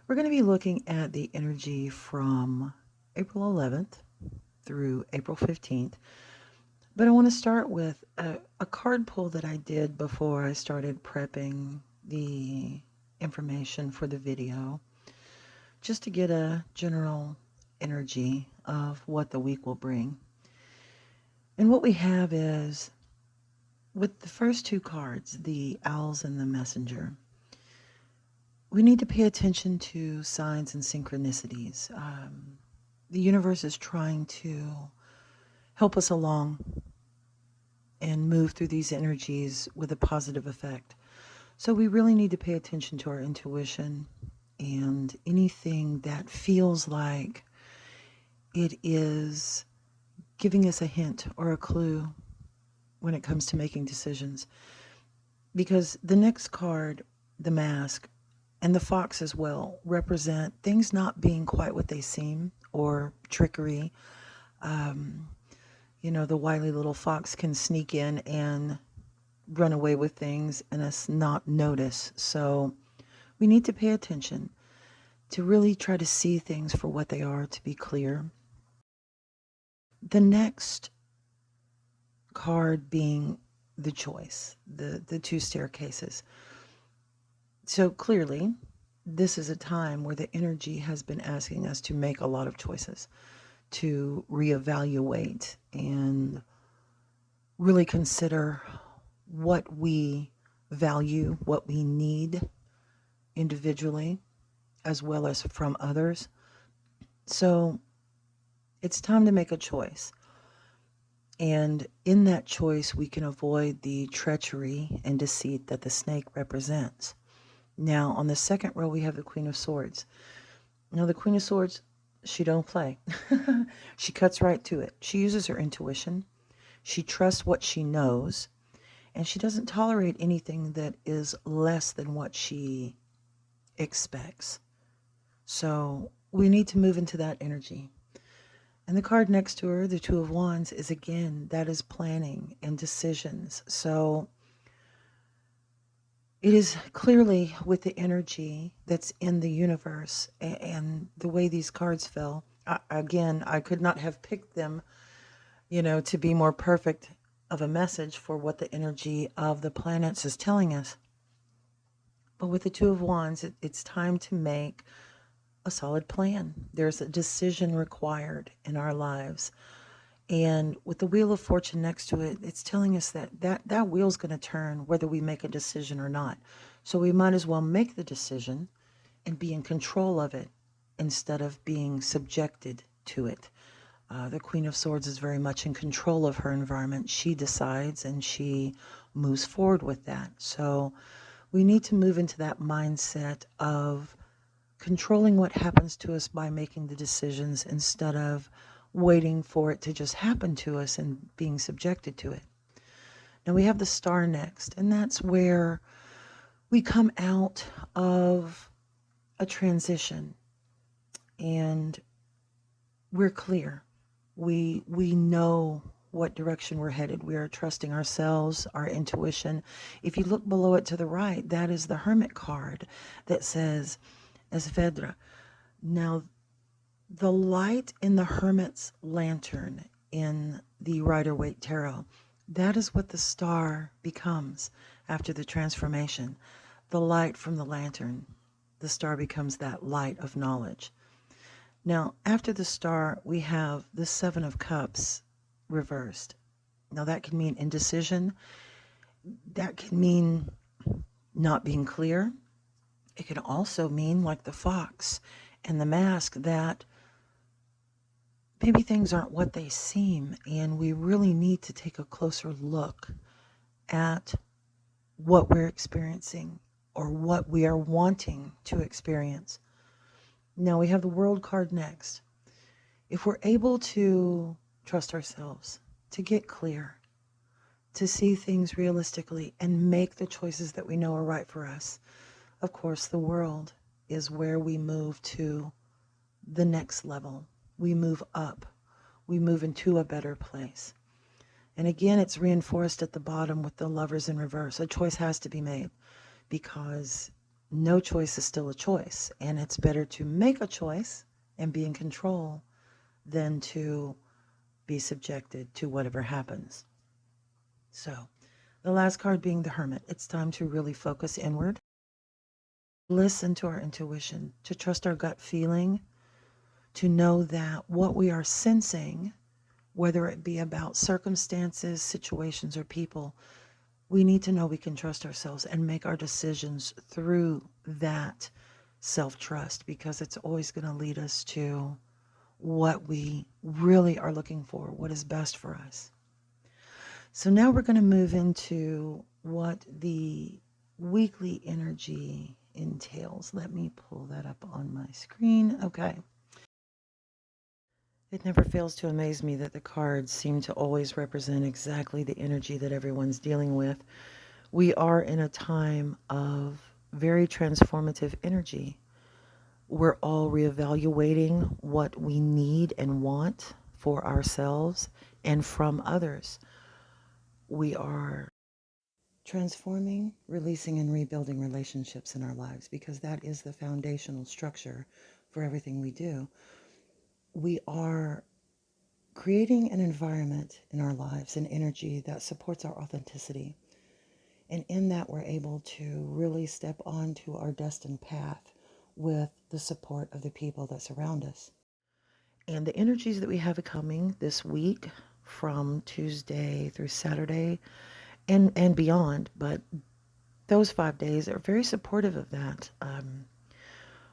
We're going to be looking at the energy from April 11th through April 15th. But I want to start with a card pull that I did before I started prepping the information for the video, just to get a general energy of what the week will bring. And what we have is, with the first two cards, the Owls and the Messenger, we need to pay attention to signs and synchronicities. The universe is trying to help us along and move through these energies with a positive effect. So we really need to pay attention to our intuition and anything that feels like it is giving us a hint or a clue when it comes to making decisions. Because the next card, the Mask, and the Fox as well, represent things not being quite what they seem, or trickery. The wily little fox can sneak in and run away with things and us not notice. So we need to pay attention to really try to see things for what they are, to be clear. The next card being the choice, the two staircases. So clearly, this is a time where the energy has been asking us to make a lot of choices, to reevaluate and really consider what we value, what we need individually, as well as from others. So it's time to make a choice. And in that choice, we can avoid the treachery and deceit that the snake represents. Now, on the second row, we have the Queen of Swords. Now, the Queen of Swords, she don't play. She cuts right to it. She uses her intuition. She trusts what she knows. And she doesn't tolerate anything that is less than what she expects. So we need to move into that energy. And the card next to her, the Two of Wands, is again, that is planning and decisions. So it is clearly with the energy that's in the universe and the way these cards fell. Again, I could not have picked them, to be more perfect of a message for what the energy of the planets is telling us. But with the Two of Wands, it's time to make a solid plan. There's a decision required in our lives. And with the Wheel of Fortune next to it, it's telling us that wheel's going to turn whether we make a decision or not. So we might as well make the decision and be in control of it instead of being subjected to it. The Queen of Swords is very much in control of her environment. She decides and she moves forward with that. So we need to move into that mindset of controlling what happens to us by making the decisions instead of waiting for it to just happen to us and being subjected to it. Now we have the Star next, and that's where we come out of a transition and we're clear. We know what direction we're headed. We are trusting ourselves, our intuition. If you look below it to the right, that is the Hermit card that says Esvedra. Now, the light in the Hermit's lantern in the Rider-Waite Tarot, that is what the star becomes after the transformation. The light from the lantern, the star becomes that light of knowledge. Now, after the star, we have the Seven of Cups reversed. Now, that can mean indecision. That can mean not being clear. It can also mean, like the Fox and the Mask, that maybe things aren't what they seem, and we really need to take a closer look at what we're experiencing or what we are wanting to experience. Now we have the World card next. If we're able to trust ourselves, to get clear, to see things realistically and make the choices that we know are right for us, of course, the world is where we move to the next level. We move up. We move into a better place. And again, it's reinforced at the bottom with the Lovers in reverse. A choice has to be made because no choice is still a choice. And it's better to make a choice and be in control than to be subjected to whatever happens. So, the last card being the Hermit. It's time to really focus inward, listen to our intuition, to trust our gut feeling, to know that what we are sensing, whether it be about circumstances, situations, or people, we need to know we can trust ourselves and make our decisions through that self-trust, because it's always going to lead us to what we really are looking for, what is best for us. So now we're going to move into what the weekly energy entails. Let me pull that up on my screen. Okay. It never fails to amaze me that the cards seem to always represent exactly the energy that everyone's dealing with. We are in a time of very transformative energy. We're all reevaluating what we need and want for ourselves and from others. We are transforming, releasing, and rebuilding relationships in our lives, because that is the foundational structure for everything we do. We are creating an environment in our lives, an energy that supports our authenticity. And in that, we're able to really step onto our destined path with the support of the people that surround us. And the energies that we have coming this week from Tuesday through Saturday and beyond, but those 5 days are very supportive of that.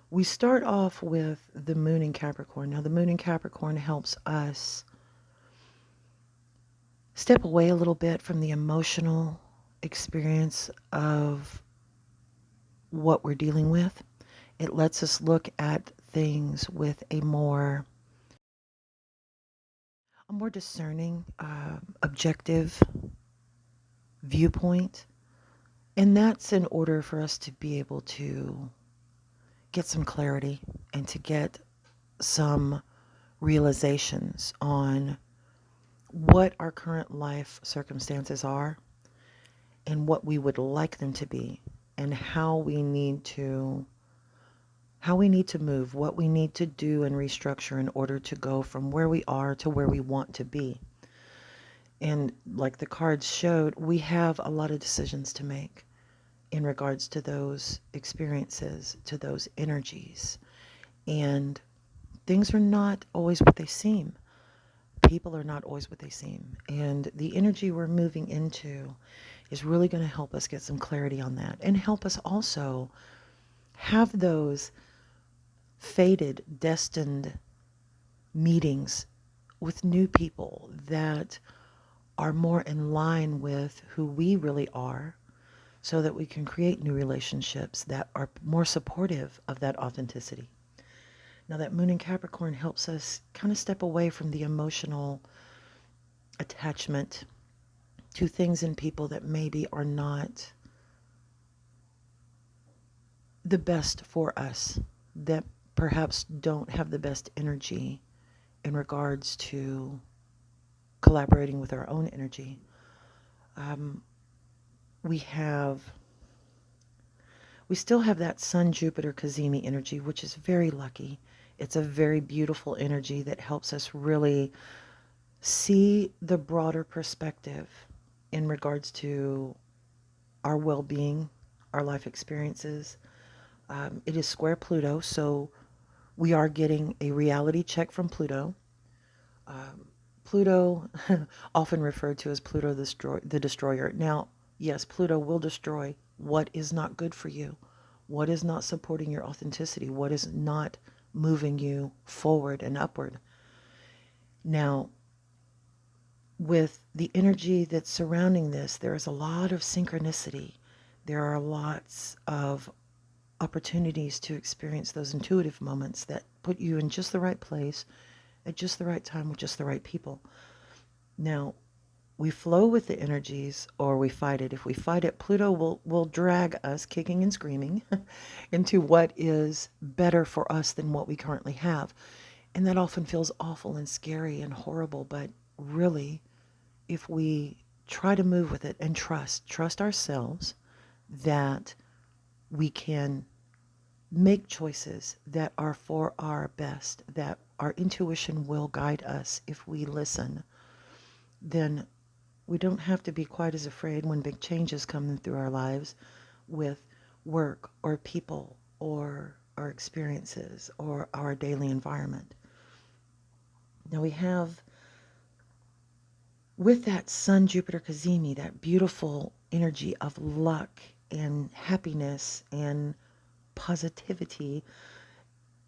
We start off with the moon in Capricorn. Now, the moon in Capricorn helps us step away a little bit from the emotional experience of what we're dealing with. It lets us look at things with a more discerning, objective viewpoint. And that's in order for us to be able to get some clarity and to get some realizations on what our current life circumstances are and what we would like them to be, and how we need to move, what we need to do and restructure in order to go from where we are to where we want to be. And like the cards showed, we have a lot of decisions to make in regards to those experiences, to those energies. And things are not always what they seem. People are not always what they seem. And the energy we're moving into is really going to help us get some clarity on that, and help us also have those fated, destined meetings with new people that are more in line with who we really are, so that we can create new relationships that are more supportive of that authenticity. Now, that moon in Capricorn helps us kind of step away from the emotional attachment to things and people that maybe are not the best for us, that perhaps don't have the best energy in regards to collaborating with our own energy. Um, we still have that Sun Jupiter Cazimi energy, which is very lucky. It's a very beautiful energy that helps us really see the broader perspective in regards to our well-being, our life experiences. It is square Pluto, so we are getting a reality check from Pluto. Pluto, often referred to as Pluto the Destroyer. Now, yes, Pluto will destroy what is not good for you, what is not supporting your authenticity, what is not moving you forward and upward. Now, with the energy that's surrounding this, there is a lot of synchronicity. There are lots of opportunities to experience those intuitive moments that put you in just the right place at just the right time with just the right people. Now, we flow with the energies or we fight it. If we fight it, Pluto will drag us kicking and screaming into what is better for us than what we currently have. And that often feels awful and scary and horrible, but really, if we try to move with it and trust ourselves that we can make choices that are for our best, that our intuition will guide us if we listen, then we don't have to be quite as afraid when big changes come through our lives with work or people or our experiences or our daily environment. Now we have, with that Sun Jupiter Cazimi, that beautiful energy of luck and happiness and positivity,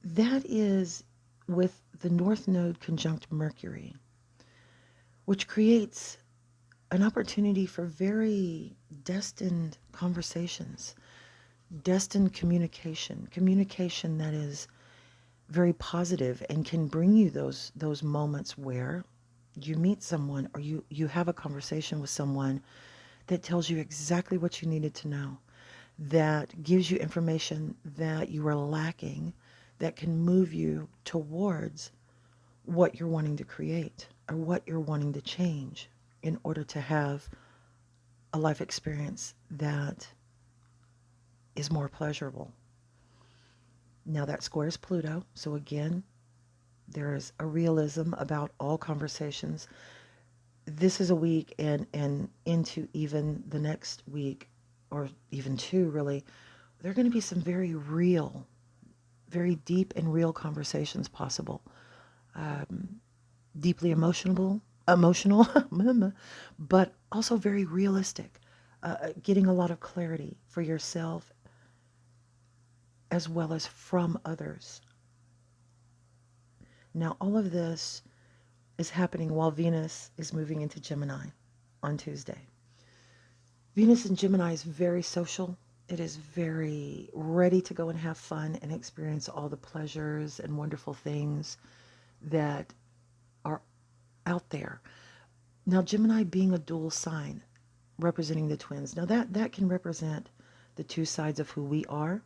that is with the North Node conjunct Mercury, which creates an opportunity for very destined conversations, destined communication that is very positive and can bring you those moments where you meet someone or you have a conversation with someone that tells you exactly what you needed to know, that gives you information that you are lacking, that can move you towards what you're wanting to create or what you're wanting to change in order to have a life experience that is more pleasurable. Now that squares Pluto, so again, there is a realism about all conversations. This is a week and into even the next week, or even two really, there are going to be some very real, very deep and real conversations possible. Deeply emotional, but also very realistic. Getting a lot of clarity for yourself as well as from others. Now, all of this is happening while Venus is moving into Gemini on Tuesday. Venus in Gemini is very social. It is very ready to go and have fun and experience all the pleasures and wonderful things that are out there. Now, Gemini being a dual sign, representing the twins. Now, that can represent the two sides of who we are.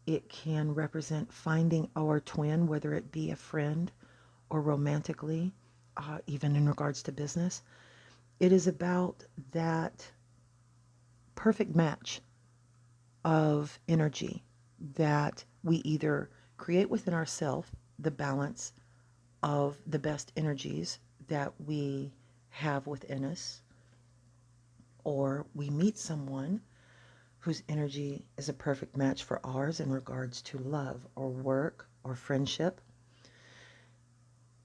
It can represent finding our twin, whether it be a friend or romantically, even in regards to business. It is about that perfect match of energy that we either create within ourselves, the balance of the best energies that we have within us, or we meet someone whose energy is a perfect match for ours in regards to love or work or friendship.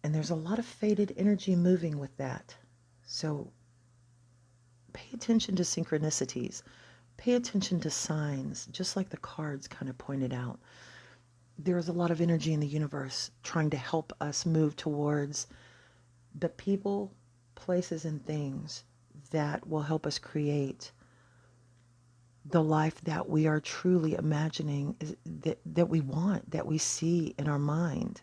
And there's a lot of faded energy moving with that. So pay attention to synchronicities. Pay attention to signs, just like the cards kind of pointed out. There is a lot of energy in the universe trying to help us move towards the people, places, and things that will help us create the life that we are truly imagining, that we want, that we see in our mind.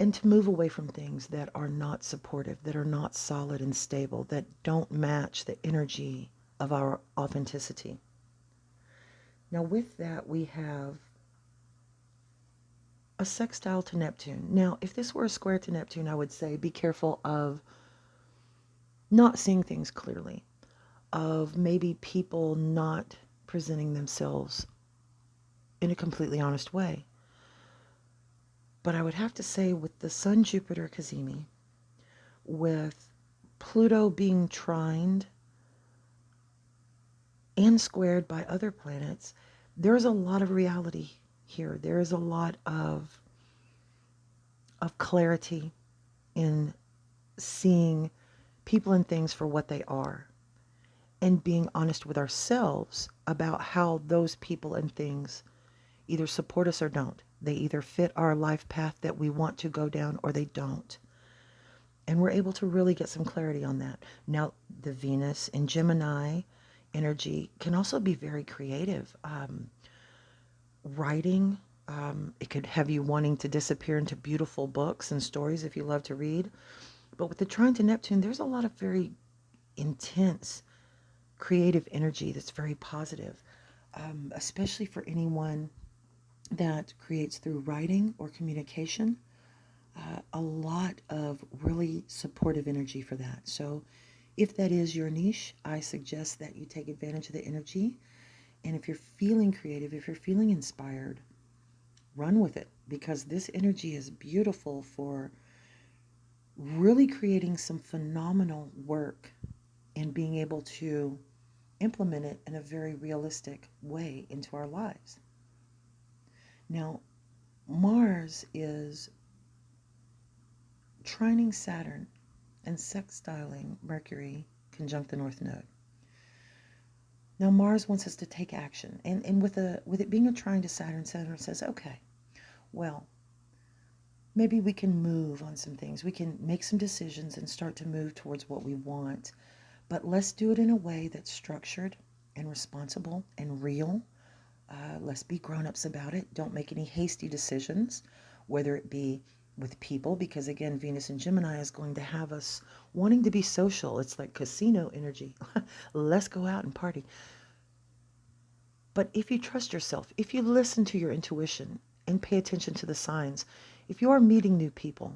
And to move away from things that are not supportive, that are not solid and stable, that don't match the energy of our authenticity. Now with that, we have a sextile to Neptune. Now, if this were a square to Neptune, I would say be careful of not seeing things clearly, of maybe people not presenting themselves in a completely honest way. But I would have to say with the Sun Jupiter Cazimi, with Pluto being trined and squared by other planets, there's a lot of reality here. There is a lot of clarity in seeing people and things for what they are, and being honest with ourselves about how those people and things either support us or don't. They either fit our life path that we want to go down or they don't. And we're able to really get some clarity on that. Now, the Venus in Gemini energy can also be very creative. Writing, it could have you wanting to disappear into beautiful books and stories if you love to read. But with the trine to Neptune, there's a lot of very intense creative energy that's very positive, especially for anyone that creates through writing or communication. A lot of really supportive energy for that. So if that is your niche, I suggest that you take advantage of the energy And if you're feeling creative, if you're feeling inspired, run with it, because this energy is beautiful for really creating some phenomenal work and being able to implement it in a very realistic way into our lives. Now, Mars is trining Saturn and sextiling Mercury conjunct the North Node. Now, Mars wants us to take action. And with it being a trine to Saturn, Saturn says, okay, well, maybe we can move on some things. We can make some decisions and start to move towards what we want. But let's do it in a way that's structured and responsible and real. Let's be grown-ups about it. Don't make any hasty decisions, whether it be with people, because again, Venus in Gemini is going to have us wanting to be social. It's like casino energy. Let's go out and party. But if you trust yourself, if you listen to your intuition and pay attention to the signs, if you are meeting new people,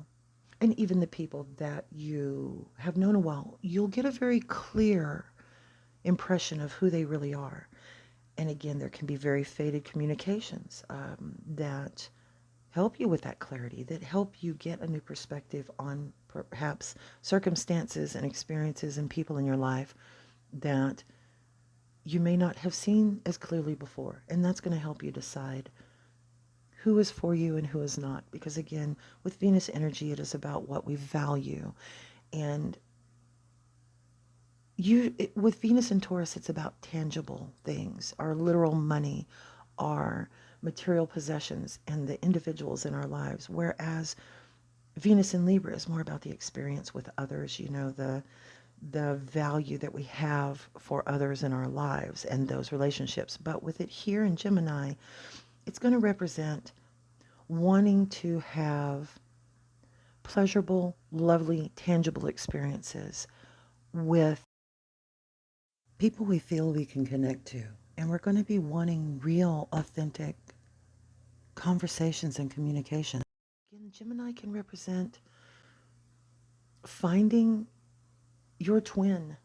and even the people that you have known a while, you'll get a very clear impression of who they really are. And again, there can be very faded communications that help you with that clarity, that help you get a new perspective on perhaps circumstances and experiences and people in your life that you may not have seen as clearly before. And that's going to help you decide who is for you and who is not. Because again, with Venus energy, it is about what we value. And with Venus and Taurus, it's about tangible things, our literal money, our material possessions, and the individuals in our lives. Whereas Venus in Libra is more about the experience with others, the value that we have for others in our lives and those relationships. But with it here in Gemini, it's going to represent wanting to have pleasurable, lovely, tangible experiences with people we feel we can connect to. And we're going to be wanting real, authentic conversations and communication. Again, Gemini can represent finding your twin.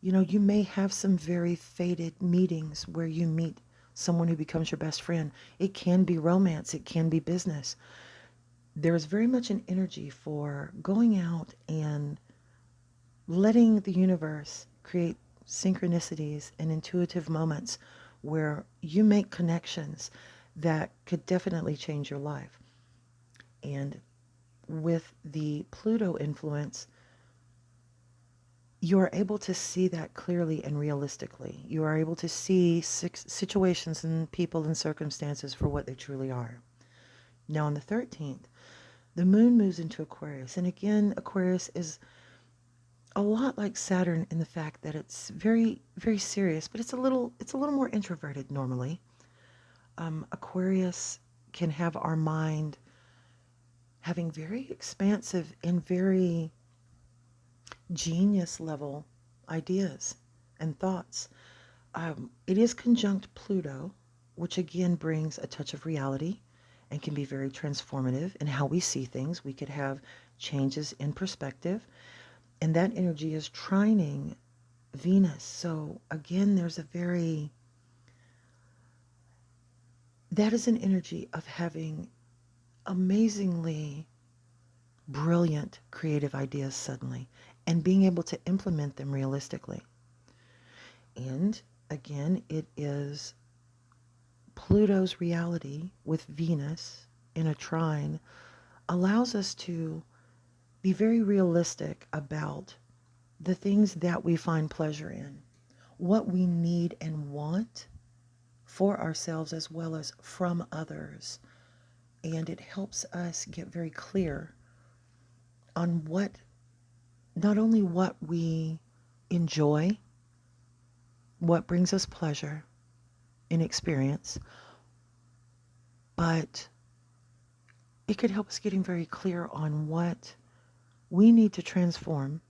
You may have some very fated meetings where you meet someone who becomes your best friend. It can be romance. It can be business. There is very much an energy for going out and letting the universe create synchronicities and intuitive moments where you make connections that could definitely change your life. And with the Pluto influence, you are able to see that clearly and realistically. You are able to see situations and people and circumstances for what they truly are. Now on the 13th, the moon moves into Aquarius. And again, Aquarius is a lot like Saturn in the fact that it's very, very serious, but it's a little more introverted normally. Aquarius can have our mind having very expansive and very genius level ideas and thoughts. It is conjunct Pluto, which again brings a touch of reality and can be very transformative in how we see things. We could have changes in perspective, and that energy is trining Venus. So again, that is an energy of having amazingly brilliant creative ideas suddenly and being able to implement them realistically. And again, it is Pluto's reality with Venus in a trine allows us to be very realistic about the things that we find pleasure in, what we need and want for ourselves as well as from others. And it helps us get very clear on not only what we enjoy, what brings us pleasure in experience, but it could help us getting very clear on what we need to transform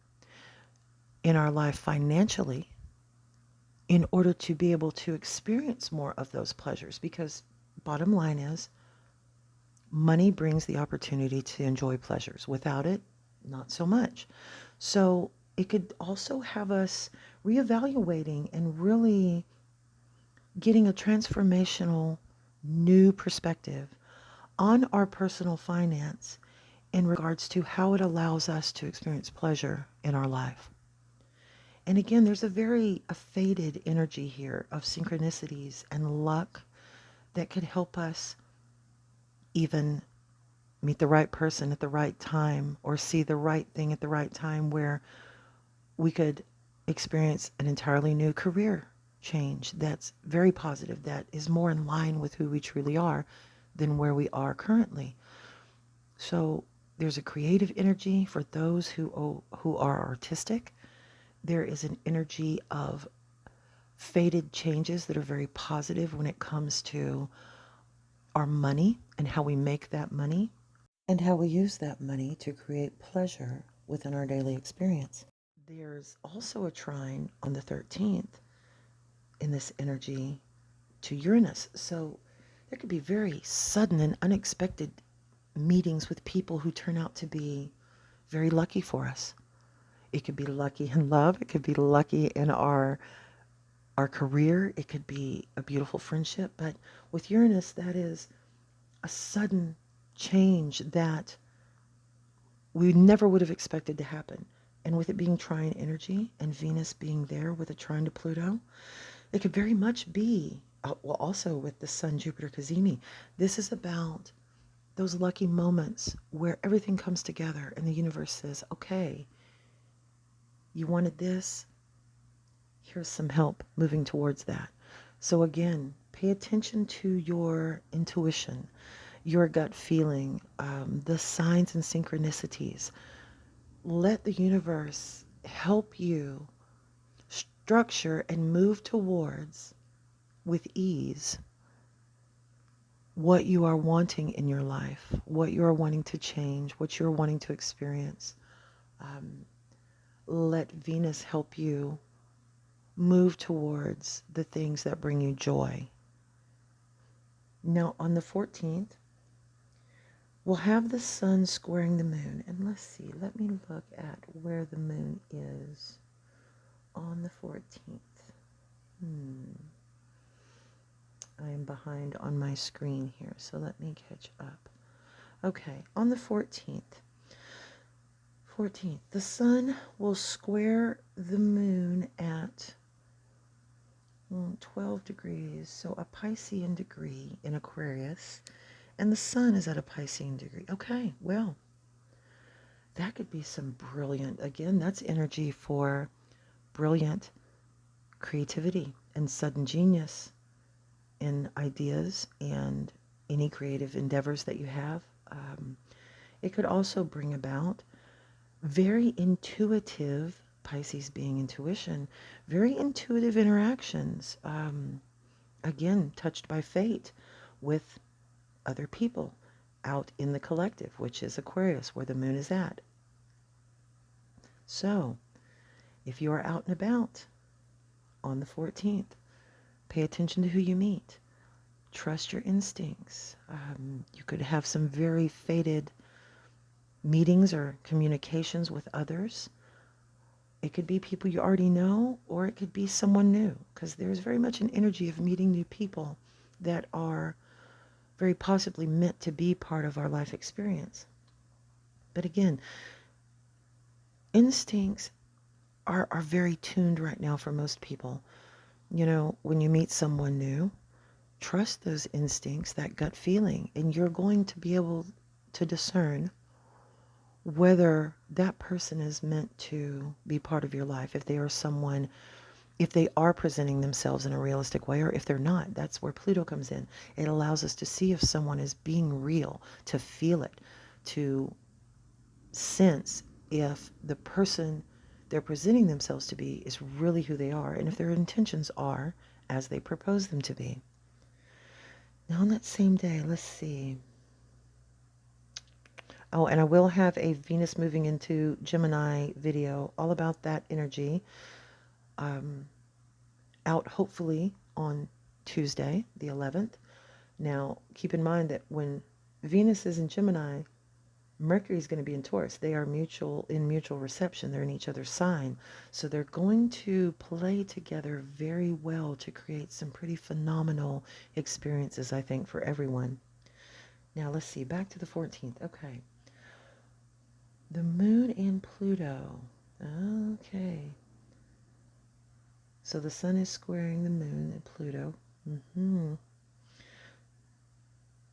in our life financially in order to be able to experience more of those pleasures. Because bottom line is, money brings the opportunity to enjoy pleasures. Without it, not so much. So it could also have us reevaluating and really getting a transformational new perspective on our personal finance in regards to how it allows us to experience pleasure in our life. And again, there's a faded energy here of synchronicities and luck that could help us even meet the right person at the right time or see the right thing at the right time where we could experience an entirely new career change that's very positive, that is more in line with who we truly are than where we are currently. So there's a creative energy for those who are artistic. There is an energy of faded changes that are very positive when it comes to our money and how we make that money and how we use that money to create pleasure within our daily experience. There's also a trine on the 13th in this energy to Uranus. So there could be very sudden and unexpected meetings with people who turn out to be very lucky for us. It could be lucky in love. It could be lucky in our career. It could be a beautiful friendship. But with Uranus, that is a sudden change that we never would have expected to happen. And with it being trine energy and Venus being there with a trine to Pluto, it could very much be, well, also with the Sun, Jupiter, Cazimi, this is about those lucky moments where everything comes together and the universe says, okay, you wanted this, here's some help moving towards that. So again, pay attention to your intuition, your gut feeling, the signs and synchronicities. Let the universe help you structure and move towards, with ease, what you are wanting in your life, what you are wanting to change, what you're wanting to experience. Let Venus help you move towards the things that bring you joy. Now, on the 14th, we'll have the sun squaring the moon. And let's see, let me look at where the moon is on the 14th. I am behind on my screen here, so let me catch up. Okay, on the 14th, the sun will square the moon at 12 degrees, so a Piscean degree in Aquarius, and the sun is at a Piscean degree. Okay, well, that could be some brilliant, again, that's energy for brilliant creativity and sudden genius in ideas and any creative endeavors that you have. It could also bring about very intuitive, Pisces being intuition, very intuitive interactions, again, touched by fate with other people out in the collective, which is Aquarius, where the moon is at. So, if you are out and about on the 14th, pay attention to who you meet. Trust your instincts. You could have some very fated meetings or communications with others. It could be people you already know, or it could be someone new, because there's very much an energy of meeting new people that are very possibly meant to be part of our life experience. But again, instincts are very tuned right now for most people. You know, when you meet someone new, trust those instincts, that gut feeling, and you're going to be able to discern whether that person is meant to be part of your life, if they are someone, if they are presenting themselves in a realistic way, or if they're not. That's where Pluto comes in. It allows us to see if someone is being real, to feel it, to sense if the person they're presenting themselves to be is really who they are, and if their intentions are as they propose them to be. Now, on that same day, let's see. Oh, and I will have a Venus moving into Gemini video all about that energy out hopefully on Tuesday, the 11th. Now, keep in mind that when Venus is in Gemini, Mercury is going to be in Taurus. They are in mutual reception. They're in each other's sign. So they're going to play together very well to create some pretty phenomenal experiences, I think, for everyone. Now, let's see. Back to the 14th. Okay. The moon and Pluto. Okay. So the sun is squaring the moon and Pluto.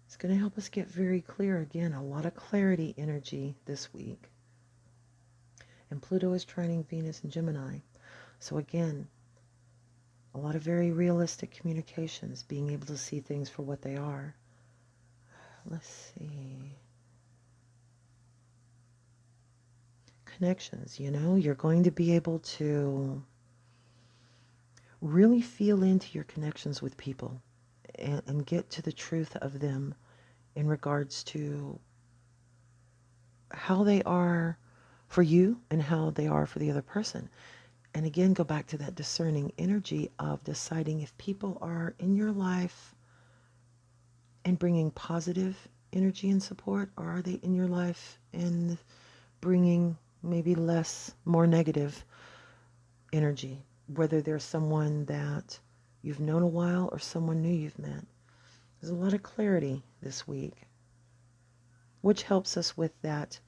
It's going to help us get very clear again. A lot of clarity energy this week. And Pluto is trining Venus and Gemini. So again, a lot of very realistic communications, being able to see things for what they are. Let's see. Connections, you're going to be able to really feel into your connections with people and get to the truth of them in regards to how they are for you and how they are for the other person. And again, go back to that discerning energy of deciding if people are in your life and bringing positive energy and support, or are they in your life and bringing maybe more negative energy, whether they're someone that you've known a while or someone new you've met. There's a lot of clarity this week, which helps us with that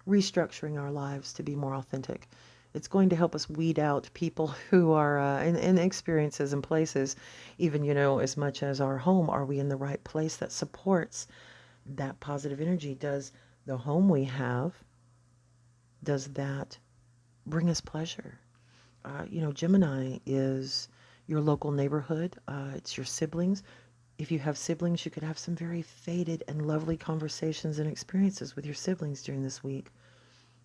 restructuring our lives to be more authentic. It's going to help us weed out people who are in experiences and places, even, as much as our home. Are we in the right place that supports that positive energy? Does the home we have, does that bring us pleasure? Gemini is your local neighborhood. It's your siblings. If you have siblings, you could have some very faded and lovely conversations and experiences with your siblings during this week.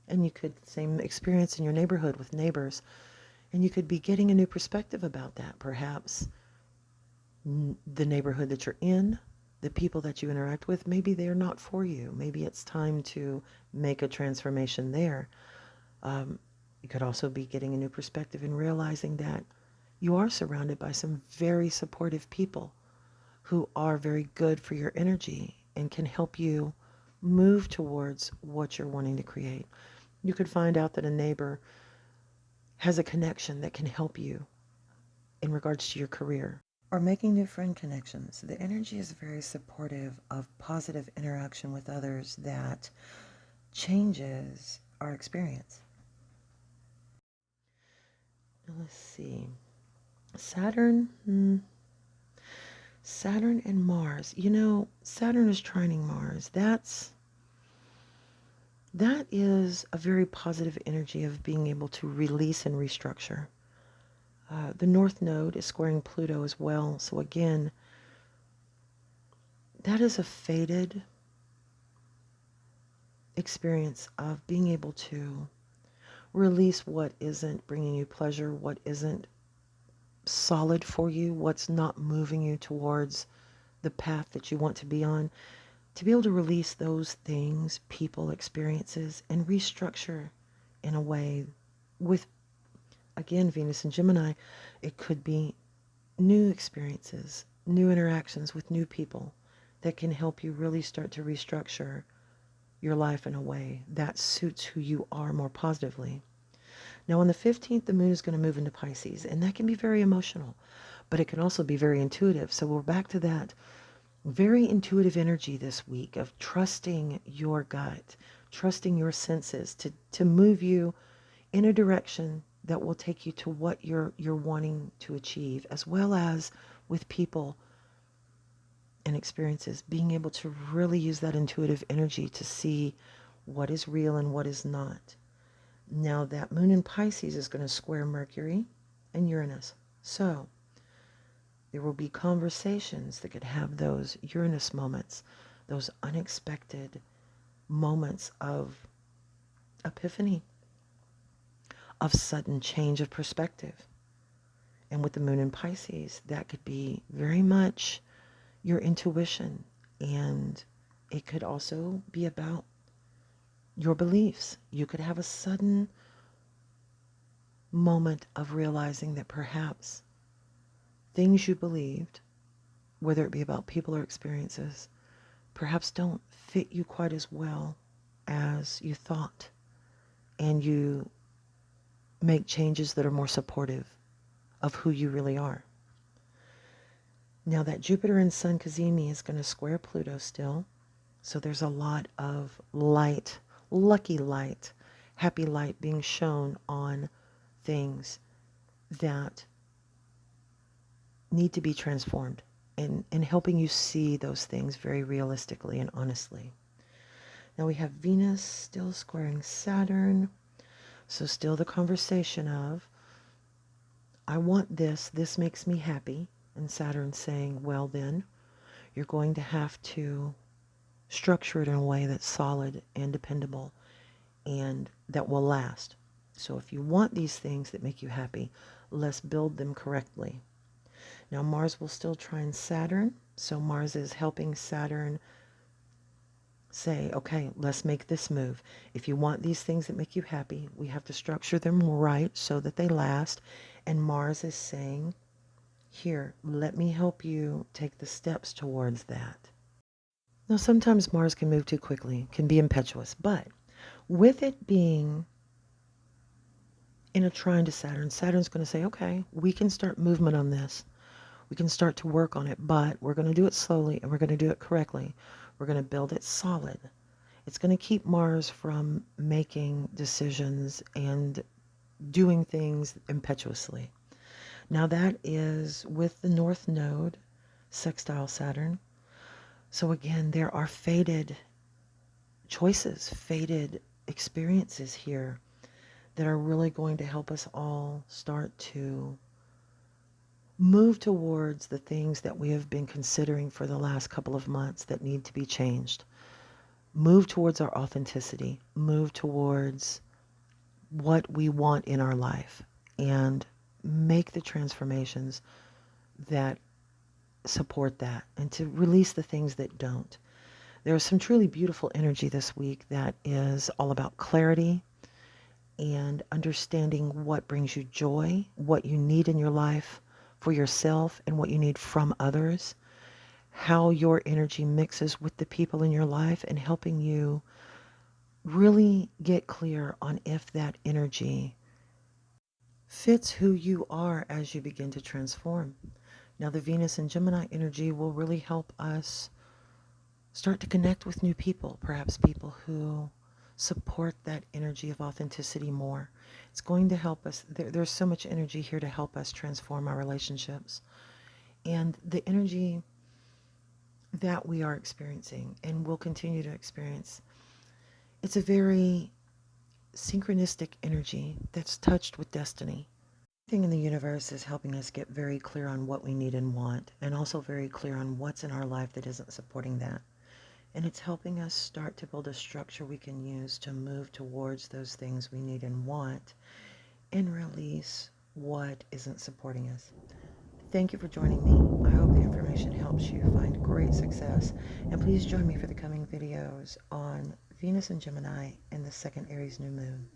And you could, same experience in your neighborhood with neighbors. And you could be getting a new perspective about that. Perhaps the neighborhood that you're in, the people that you interact with, maybe they're not for you. Maybe it's time to make a transformation there. You could also be getting a new perspective and realizing that you are surrounded by some very supportive people who are very good for your energy and can help you move towards what you're wanting to create. You could find out that a neighbor has a connection that can help you in regards to your career or making new friend connections. The energy is very supportive of positive interaction with others that changes our experience. Now let's see. Saturn and Mars. Saturn is trining Mars. That is a very positive energy of being able to release and restructure. The North Node is squaring Pluto as well. So again, that is a faded experience of being able to release what isn't bringing you pleasure, what isn't solid for you, what's not moving you towards the path that you want to be on. To be able to release those things, people, experiences, and restructure in a way with, again, Venus and Gemini. It could be new experiences, new interactions with new people that can help you really start to restructure your life in a way that suits who you are more positively. Now, on the 15th, the moon is going to move into Pisces, and that can be very emotional, but it can also be very intuitive. So we're back to that very intuitive energy this week of trusting your gut, trusting your senses to move you in a direction that will take you to what you're wanting to achieve, as well as with people and experiences, being able to really use that intuitive energy to see what is real and what is not. Now that moon in Pisces is going to square Mercury and Uranus. So there will be conversations that could have those Uranus moments, those unexpected moments of epiphany, of sudden change of perspective. And with the moon in Pisces, that could be very much your intuition. And it could also be about your beliefs. You could have a sudden moment of realizing that perhaps things you believed, whether it be about people or experiences, perhaps don't fit you quite as well as you thought, and you make changes that are more supportive of who you really are. Now that Jupiter and Sun cazimi is going to square Pluto still, so there's a lot of light, lucky light, happy light being shown on things that need to be transformed, and helping you see those things very realistically and honestly. Now we have Venus still squaring Saturn, so still the conversation of, I want this, this makes me happy, and Saturn saying, well then, you're going to have to structure it in a way that's solid and dependable and that will last. So if you want these things that make you happy, let's build them correctly. Now Mars will still trine Saturn, so Mars is helping Saturn say, okay, let's make this move. If you want these things that make you happy, we have to structure them right so that they last. And Mars is saying, here, let me help you take the steps towards that. Now, sometimes Mars can move too quickly, can be impetuous, but with it being in a trine to Saturn, Saturn's going to say, okay, we can start movement on this. We can start to work on it, but we're going to do it slowly and we're going to do it correctly. We're going to build it solid. It's going to keep Mars from making decisions and doing things impetuously. Now that is with the North Node, sextile Saturn. So again, there are fated choices, fated experiences here that are really going to help us all start to move towards the things that we have been considering for the last couple of months that need to be changed. Move towards our authenticity, move towards what we want in our life, and make the transformations that support that, and to release the things that don't. There is some truly beautiful energy this week that is all about clarity and understanding what brings you joy, what you need in your life for yourself and what you need from others, how your energy mixes with the people in your life, and helping you really get clear on if that energy fits who you are as you begin to transform. Now the Venus and Gemini energy will really help us start to connect with new people, perhaps people who support that energy of authenticity more. It's going to help us. There's so much energy here to help us transform our relationships. And the energy that we are experiencing and will continue to experience, it's a very synchronistic energy that's touched with destiny. Everything in the universe is helping us get very clear on what we need and want, and also very clear on what's in our life that isn't supporting that. And it's helping us start to build a structure we can use to move towards those things we need and want, and release what isn't supporting us. Thank you for joining me. I hope the information helps you find great success. And please join me for the coming videos on Venus and Gemini and the second Aries new moon.